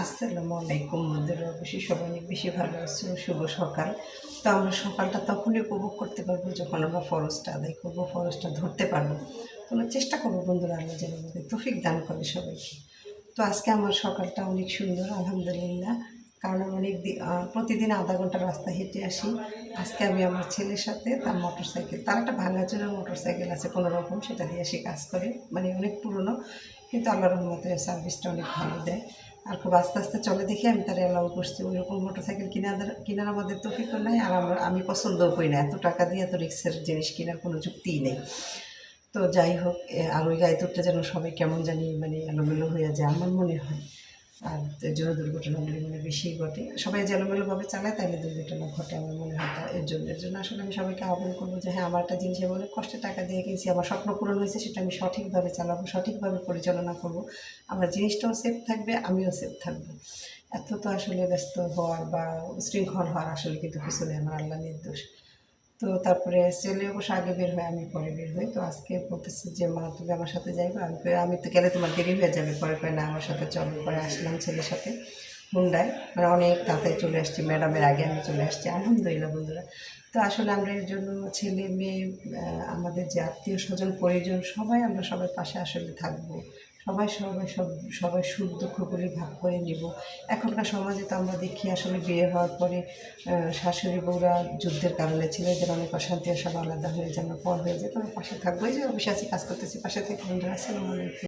আসসালামু আলাইকুম বন্ধুরা, অবশ্যই সবাই অনেক বেশি ভালো আছো। শুভ সকাল। তো আমরা সকালটা তখনই উপভোগ করতে পারবো যখন আমরা ফরজটা আদায় করবো, ফরজটা ধরতে পারবো। তোমরা চেষ্টা করবো বন্ধুরা, আল্লাহ যেন আমাদের তৌফিক দান করে সবাইকে। তো আজকে আমার সকালটা অনেক সুন্দর আলহামদুলিল্লাহ। কারণ আমি প্রতিদিন আধা ঘন্টা রাস্তা হেঁটে আসি। আজকে আমি আমার ছেলের সাথে তার মোটরসাইকেল, তার একটা ভাঙাচোরা মোটরসাইকেল আছে কোনো রকম, সেটা দিয়ে সে কাজ করে, মানে অনেক পুরনো, কিন্তু আল্লাহ রহমতে সার্ভিসটা অনেক ভালো দেয়। আর খুব আস্তে আস্তে চলে দেখে আমি তারা অ্যালাউ করছি। ওই রকম মোটরসাইকেল কেনার আমাদের তৌফিকও নাই, আর আমি পছন্দও করি না। এত টাকা দিয়ে এত রিক্সের জিনিস কেনার কোনো যুক্তিই নেই। তো যাই হোক, আর ওই গাড়ি তুলতে যেন সবাই কেমন জানি মানে এলোমেলো হয়ে যায় আমার মনে হয়। আর এর জন্য দুর্ঘটনাগুলি মানে বেশিই ঘটে। সবাই যে এলোমেলোভাবে চালায় তাহলে দুর্ঘটনা ঘটে আমার মনে হয়। তা এর জন্য আসলে আমি সবাইকে আহ্বান করবো যে হ্যাঁ, আমার একটা জিনিস আমি অনেক কষ্টে টাকা দিয়ে কিনছি, আমার স্বপ্ন পূরণ হয়েছে, সেটা আমি সঠিকভাবে চালাবো, সঠিকভাবে পরিচালনা করব। আমার জিনিসটাও সেফ থাকবে, আমিও সেফ থাকবো। এত তো আসলে ব্যস্ত হওয়ার বা উশৃঙ্খল হওয়ার আসলে কিন্তু কিছু নেই, আমার আল্লাহ নির্দোষ। তো তারপরে ছেলে অবশ্য আগে বের হয়, আমি পরে বের হই। তো আজকে বলতেছে যে মা তুমি আমার সাথে যাইবে। আমি তো গেলে তোমার দেরি হয়ে যাবে, পরে কয় না আমার সাথে চলো। পরে আসলাম ছেলের সাথে হুন্ডায়, মানে অনেক তাড়াতাড়ি চলে আসছি, ম্যাডামের আগে আমি চলে আসছি আলহামদুলিল্লাহ বন্ধুরা। তো আসলে আমরা এর জন্য ছেলে মেয়ে, আমাদের যে আত্মীয় স্বজন পরিজন, আমরা সবার পাশে আসলে থাকবো। সবাই সুখ দুঃখগুলি ভাগ করে নিব। এখনকার সমাজে তো আমরা দেখি আসলে বিয়ে হওয়ার পরে শাশুড়ি বউরা যুদ্ধের কারণে ছেলেদের অনেক অশান্তি, সব আলাদা হয়ে যায়, আমরা পর হয়ে যায়। তো আমরা পাশে থাকবো। এই যে অফিসে আছি, কাজ করতেছি, পাশে থেকে বন্ধুরা। আসসালামু আলাইকুম।